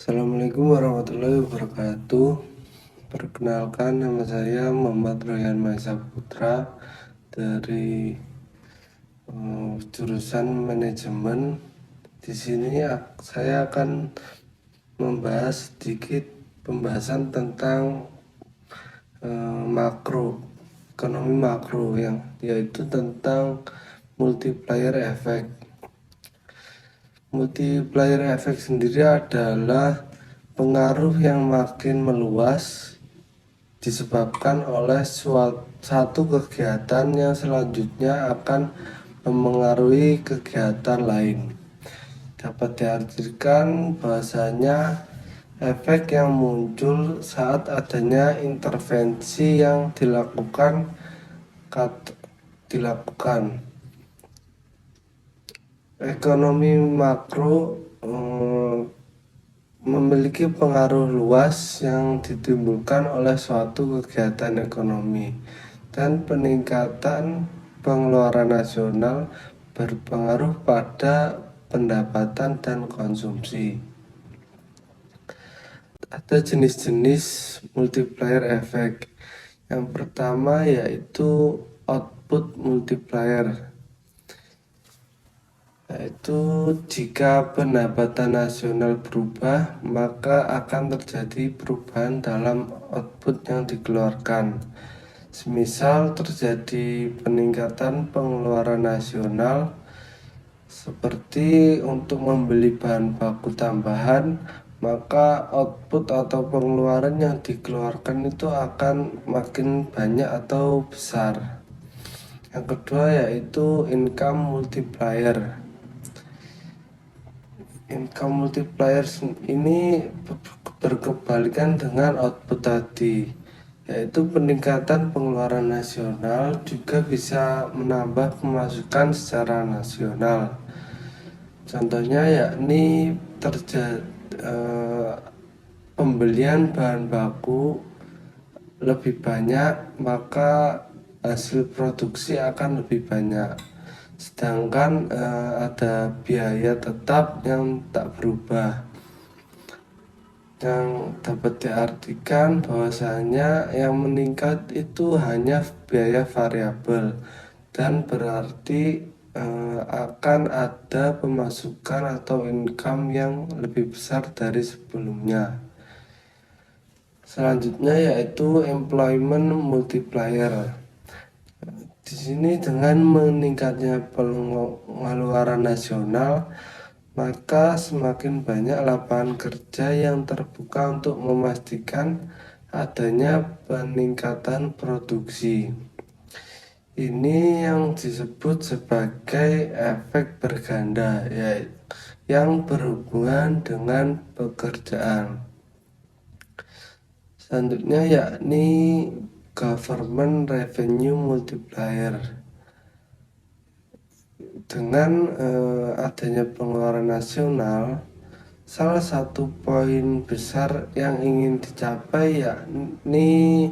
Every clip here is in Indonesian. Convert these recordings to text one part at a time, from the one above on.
Assalamualaikum warahmatullahi wabarakatuh. Perkenalkan, nama saya Muhammad Royan Maisa Putra dari jurusan manajemen. Di sini saya akan membahas sedikit pembahasan tentang ekonomi makro, yaitu tentang multiplier effect. Multiplier effect sendiri adalah pengaruh yang makin meluas disebabkan oleh satu kegiatan yang selanjutnya akan memengaruhi kegiatan lain. Dapat diartikan bahasanya efek yang muncul saat adanya intervensi yang dilakukan. Ekonomi makro memiliki pengaruh luas yang ditimbulkan oleh suatu kegiatan ekonomi, dan peningkatan pengeluaran nasional berpengaruh pada pendapatan dan konsumsi. Ada jenis-jenis multiplier effect. Yang pertama yaitu output multiplier, yaitu jika pendapatan nasional berubah, maka akan terjadi perubahan dalam output yang dikeluarkan. Semisal terjadi peningkatan pengeluaran nasional seperti untuk membeli bahan baku tambahan, maka output atau pengeluaran yang dikeluarkan itu akan makin banyak atau besar. Yang kedua yaitu income multiplier. Income multiplier ini berkebalikan dengan output tadi, yaitu peningkatan pengeluaran nasional juga bisa menambah pemasukan secara nasional. Contohnya yakni pembelian bahan baku lebih banyak, maka hasil produksi akan lebih banyak. Sedangkan ada biaya tetap yang tak berubah, yang dapat diartikan bahwasanya yang meningkat itu hanya biaya variabel, dan berarti akan ada pemasukan atau income yang lebih besar dari sebelumnya. Selanjutnya yaitu employment multiplier. Di sini dengan meningkatnya pengeluaran nasional, maka semakin banyak lapangan kerja yang terbuka untuk memastikan adanya peningkatan produksi. Ini yang disebut sebagai efek berganda, yang berhubungan dengan pekerjaan. Selanjutnya yakni government revenue multiplier. Dengan adanya pengeluaran nasional, salah satu poin besar yang ingin dicapai yakni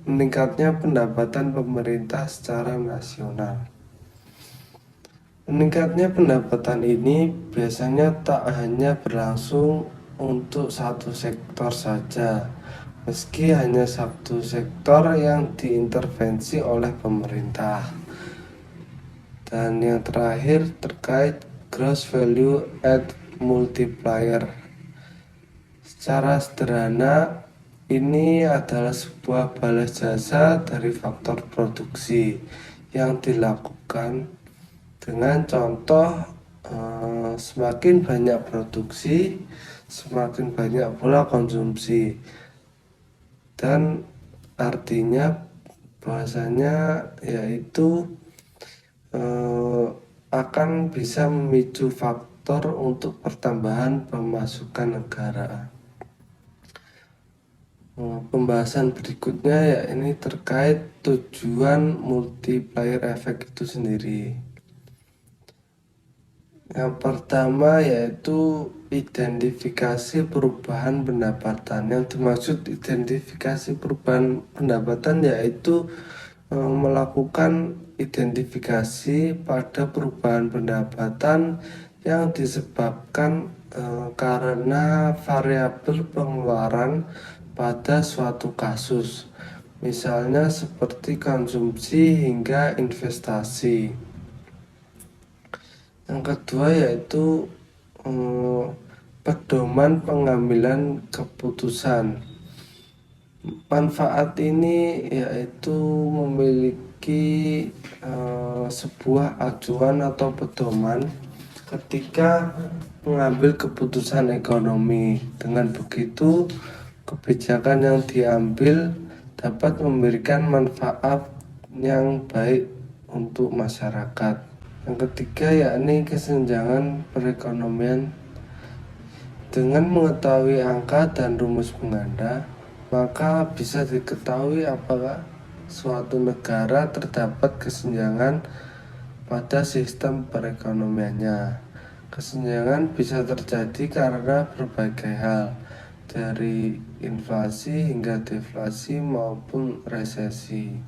meningkatnya pendapatan pemerintah secara nasional. Meningkatnya pendapatan ini biasanya tak hanya berlangsung untuk satu sektor saja, meski hanya satu sektor yang diintervensi oleh pemerintah. Dan yang terakhir terkait gross value add multiplier. Secara sederhana, ini adalah sebuah balas jasa dari faktor produksi yang dilakukan dengan contoh semakin banyak produksi, semakin banyak pula konsumsi. Dan artinya bahasanya yaitu akan bisa memicu faktor untuk pertambahan pemasukan negara. Pembahasan berikutnya ya ini terkait tujuan multiplier effect itu sendiri. Yang pertama yaitu identifikasi perubahan pendapatan. Yang dimaksud identifikasi perubahan pendapatan yaitu melakukan identifikasi pada perubahan pendapatan yang disebabkan karena variabel pengeluaran pada suatu kasus, misalnya seperti konsumsi hingga investasi. Yang kedua yaitu pedoman pengambilan keputusan. Manfaat ini yaitu memiliki sebuah acuan atau pedoman ketika mengambil keputusan ekonomi. Dengan begitu, kebijakan yang diambil dapat memberikan manfaat yang baik untuk masyarakat. Yang ketiga yakni kesenjangan perekonomian. Dengan mengetahui angka dan rumus pengganda, maka bisa diketahui apakah suatu negara terdapat kesenjangan pada sistem perekonomiannya. Kesenjangan bisa terjadi karena berbagai hal, dari inflasi hingga deflasi maupun resesi.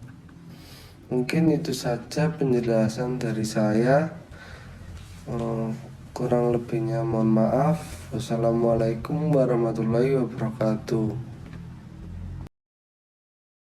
Mungkin itu saja penjelasan dari saya. Kurang lebihnya mohon maaf. Wassalamualaikum warahmatullahi wabarakatuh.